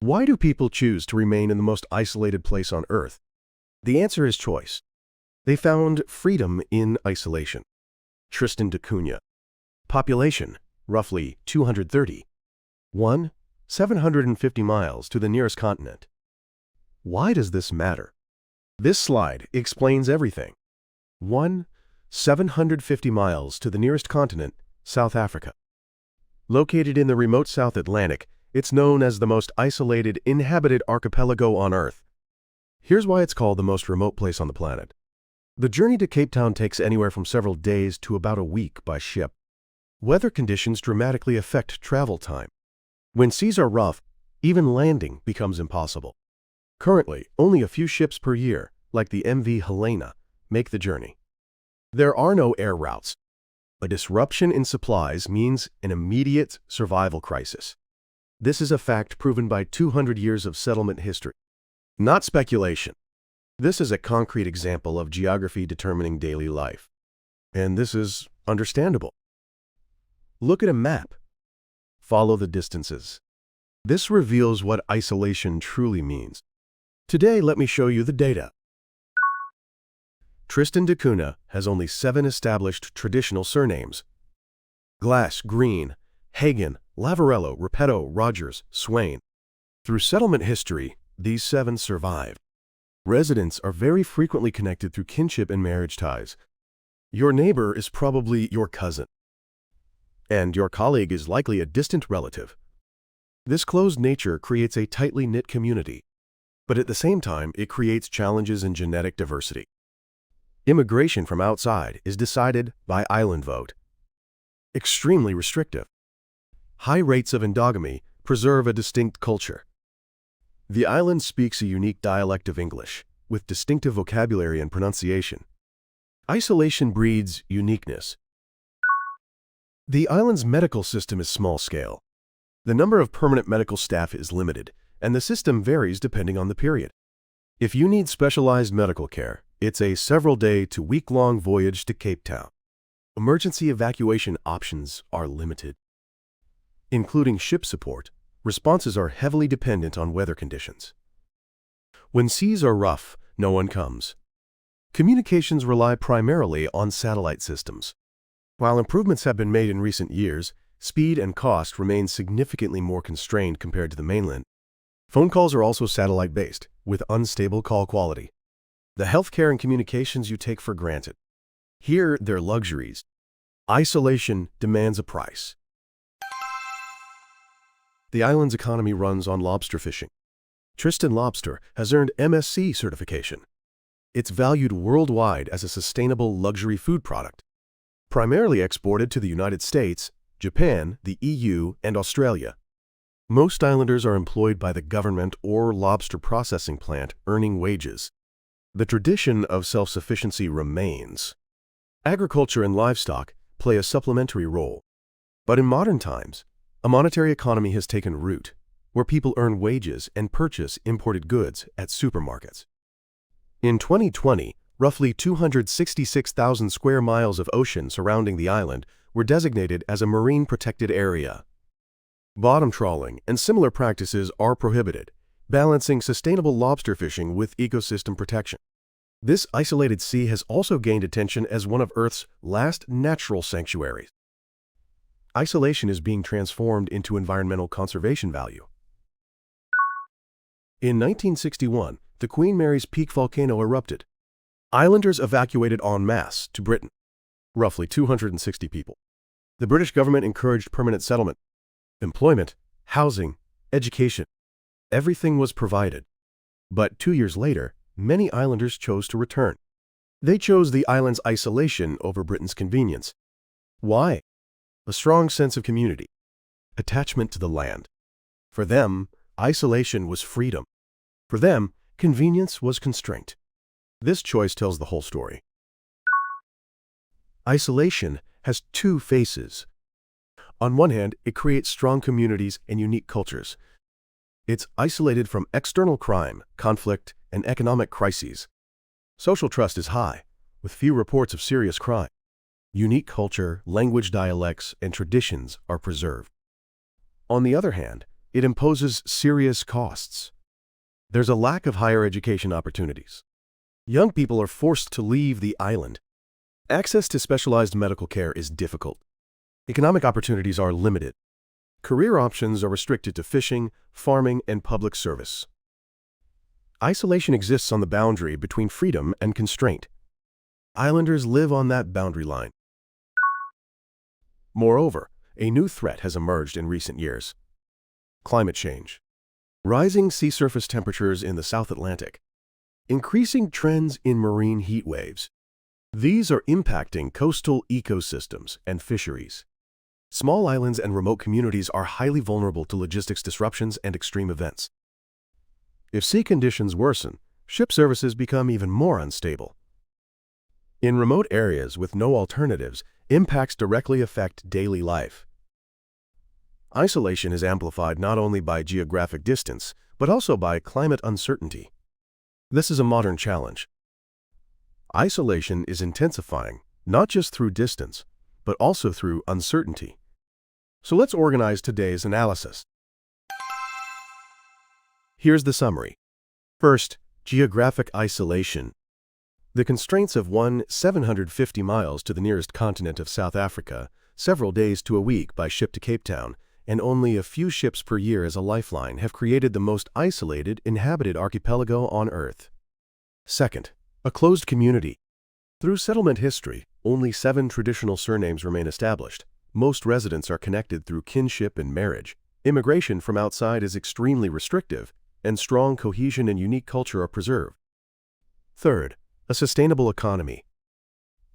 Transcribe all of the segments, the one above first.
Why do people choose to remain in the most isolated place on Earth? The answer is choice. They found freedom in isolation. Tristan da Cunha. Population, roughly 230. 1. 750 miles to the nearest continent. Why does this matter? This slide explains everything. 1. 750 miles to the nearest continent, South Africa. Located in the remote South Atlantic, it's known as the most isolated, inhabited archipelago on Earth. Here's why it's called the most remote place on the planet. The journey to Cape Town takes anywhere from several days to about a week by ship. Weather conditions dramatically affect travel time. When seas are rough, even landing becomes impossible. Currently, only a few ships per year, like the MV Helena, make the journey. There are no air routes. A disruption in supplies means an immediate survival crisis. This is a fact proven by 200 years of settlement history. Not speculation. This is a concrete example of geography determining daily life. And this is understandable. Look at a map. Follow the distances. This reveals what isolation truly means. Today, let me show you the data. Tristan da Cunha has only 7 established traditional surnames: Glass, Green, Hagen, Lavarello, Repetto, Rogers, Swain. Through settlement history, these 7 survive. Residents are very frequently connected through kinship and marriage ties. Your neighbor is probably your cousin, and your colleague is likely a distant relative. This closed nature creates a tightly knit community, but at the same time, it creates challenges in genetic diversity. Immigration from outside is decided by island vote. Extremely restrictive. High rates of endogamy preserve a distinct culture. The island speaks a unique dialect of English, with distinctive vocabulary and pronunciation. Isolation breeds uniqueness. The island's medical system is small-scale. The number of permanent medical staff is limited, and the system varies depending on the period. If you need specialized medical care, it's a several-day to week-long voyage to Cape Town. Emergency evacuation options are limited. Including ship support, responses are heavily dependent on weather conditions. When seas are rough, no one comes. Communications rely primarily on satellite systems. While improvements have been made in recent years, speed and cost remain significantly more constrained compared to the mainland. Phone calls are also satellite-based, with unstable call quality. The healthcare and communications you take for granted. Here, they're luxuries. Isolation demands a price. The island's economy runs on lobster fishing. Tristan Lobster has earned MSC certification. It's valued worldwide as a sustainable luxury food product, primarily exported to the United States, Japan, the EU, and Australia. Most islanders are employed by the government or lobster processing plant, earning wages. The tradition of self-sufficiency remains. Agriculture and livestock play a supplementary role. But in modern times, a monetary economy has taken root, where people earn wages and purchase imported goods at supermarkets. In 2020, roughly 266,000 square miles of ocean surrounding the island were designated as a marine protected area. Bottom trawling and similar practices are prohibited, balancing sustainable lobster fishing with ecosystem protection. This isolated sea has also gained attention as one of Earth's last natural sanctuaries. Isolation is being transformed into environmental conservation value. In 1961, the Queen Mary's Peak volcano erupted. Islanders evacuated en masse to Britain, roughly 260 people. The British government encouraged permanent settlement. Employment, housing, education, everything was provided. But 2 years later, many islanders chose to return. They chose the island's isolation over Britain's convenience. Why? A strong sense of community, attachment to the land. For them, isolation was freedom. For them, convenience was constraint. This choice tells the whole story. Isolation has 2 faces. On one hand, it creates strong communities and unique cultures. It's isolated from external crime, conflict, and economic crises. Social trust is high, with few reports of serious crime. Unique culture, language dialects, and traditions are preserved. On the other hand, it imposes serious costs. There's a lack of higher education opportunities. Young people are forced to leave the island. Access to specialized medical care is difficult. Economic opportunities are limited. Career options are restricted to fishing, farming, and public service. Isolation exists on the boundary between freedom and constraint. Islanders live on that boundary line. Moreover, a new threat has emerged in recent years: climate change. Rising sea surface temperatures in the South Atlantic. Increasing trends in marine heat waves. These are impacting coastal ecosystems and fisheries. Small islands and remote communities are highly vulnerable to logistics disruptions and extreme events. If sea conditions worsen, ship services become even more unstable. In remote areas with no alternatives, impacts directly affect daily life. Isolation is amplified not only by geographic distance, but also by climate uncertainty. This is a modern challenge. Isolation is intensifying, not just through distance, but also through uncertainty. So let's organize today's analysis. Here's the summary. First, geographic isolation. The constraints of 750 miles to the nearest continent of South Africa, several days to a week by ship to Cape Town, and only a few ships per year as a lifeline have created the most isolated, inhabited archipelago on Earth. Second, a closed community. Through settlement history, only 7 traditional surnames remain established. Most residents are connected through kinship and marriage. Immigration from outside is extremely restrictive, and strong cohesion and unique culture are preserved. Third, a sustainable economy.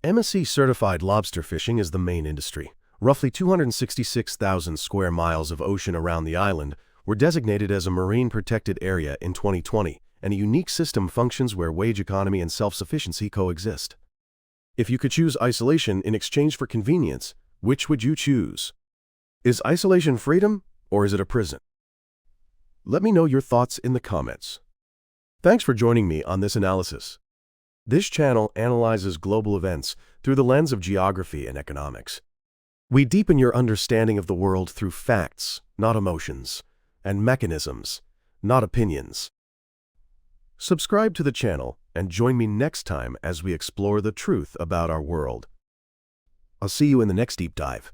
MSC-certified lobster fishing is the main industry. Roughly 266,000 square miles of ocean around the island were designated as a marine protected area in 2020, and a unique system functions where wage economy and self-sufficiency coexist. If you could choose isolation in exchange for convenience, which would you choose? Is isolation freedom, or is it a prison? Let me know your thoughts in the comments. Thanks for joining me on this analysis. This channel analyzes global events through the lens of geography and economics. We deepen your understanding of the world through facts, not emotions, and mechanisms, not opinions. Subscribe to the channel and join me next time as we explore the truth about our world. I'll see you in the next deep dive.